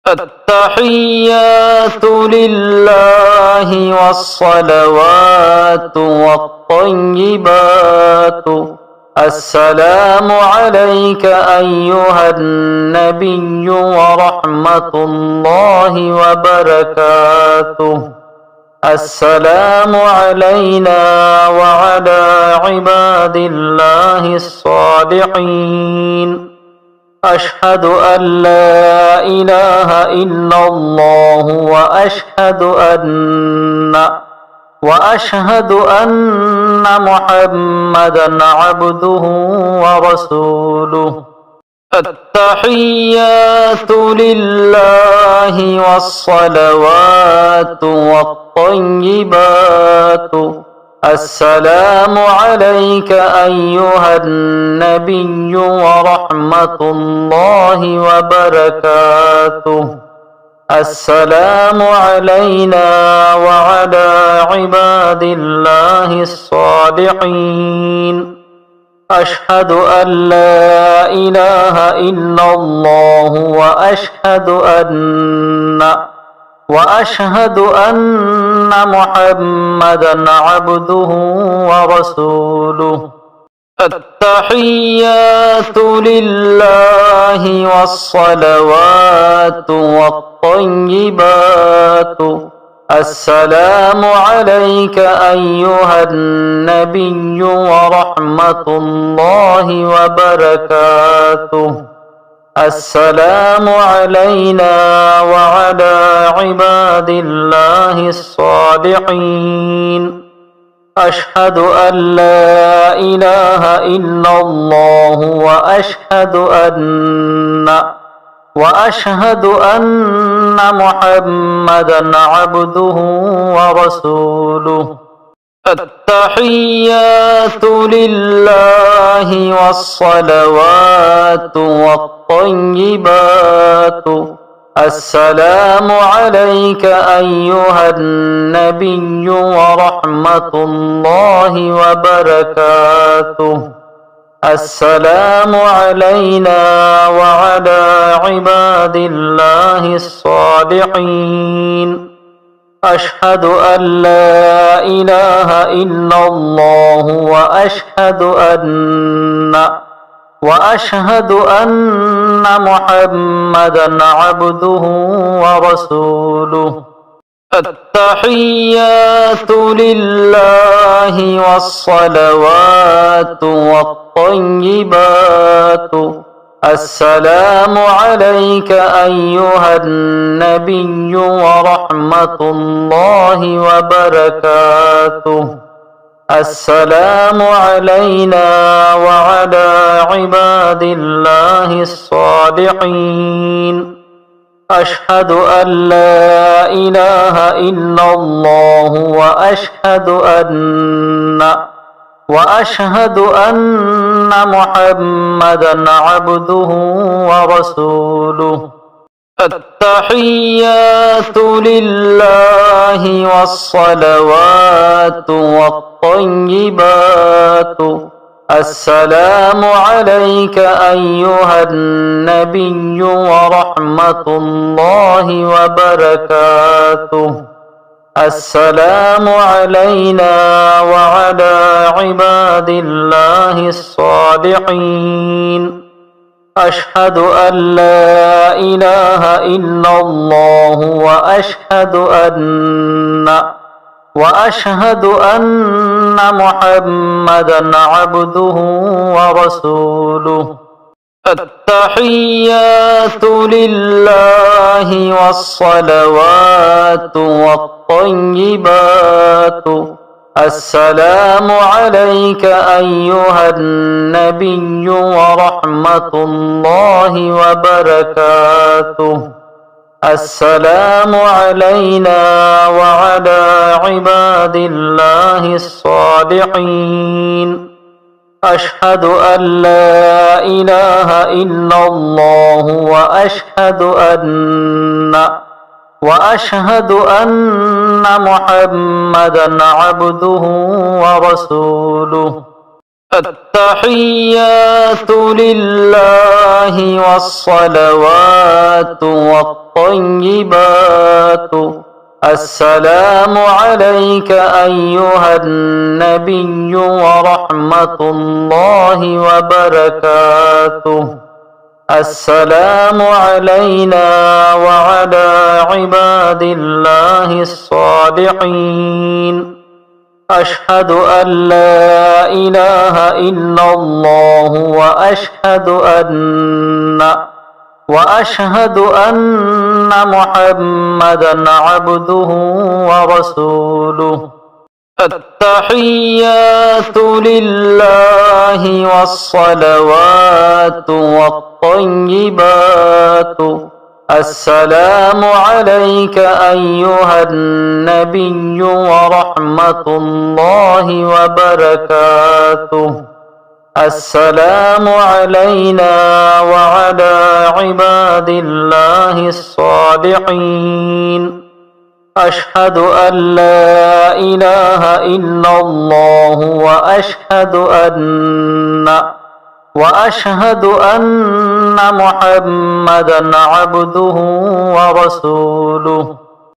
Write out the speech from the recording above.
التحيات لله والصلوات والطيبات السلام عليك أيها النبي ورحمة الله وبركاته السلام علينا وعلى عباد الله الصالحين أشهد أن لا إله إلا الله وأشهد أن محمدا عبده ورسوله التحيات لله والصلوات والطيبات السلام عليك أيها النبي ورحمة الله وبركاته السلام علينا وعلى عباد الله الصالحين أشهد أن لا إله إلا الله وأشهد أن محمدا عبده ورسوله التحيات لله والصلوات والطيبات السلام عليك أيها النبي ورحمة الله وبركاته السلام علينا وعلى عباد الله الصالحين أشهد أن لا إله إلا الله وأشهد أن محمدا عبده ورسوله التحيات لله والصلوات والطيبات السلام عليك أيها النبي ورحمة الله وبركاته السلام علينا وعلى عباد الله الصالحين أشهد أن لا إله إلا الله وأشهد أن محمدا عبده ورسوله التحيات لله والصلوات والطيبات السلام عليك أيها النبي ورحمة الله وبركاته السلام علينا وعلى عباد الله الصالحين أشهد أن لا إله إلا الله وأشهد أن محمدا عبده ورسوله التحيات لله والصلوات والطيبات السلام عليك أيها النبي ورحمة الله وبركاته السلام علينا وعلى عباد الله الصالحين أشهد أن لا إله إلا الله وأشهد أن محمدا عبده ورسوله التحيات لله والصلوات والطيبات السلام عليك أيها النبي ورحمة الله وبركاته السلام علينا وعلى عباد الله الصالحين أشهد أن لا إله إلا الله وأشهد أن محمدا عبده ورسوله التحيات لله والصلوات والطيبات السلام عليك أيها النبي ورحمة الله وبركاته. السلام علينا وعلى عباد الله الصالحين. أشهد أن لا إله إلا الله وأشهد أن محمدا عبده ورسوله. التحيات لله والصلوات والطيبات السلام عليك أيها النبي ورحمة الله وبركاته. السلام علينا وعلى عباد الله الصالحين. أشهد أن لا إله إلا الله وأشهد أن محمدا عبده ورسوله.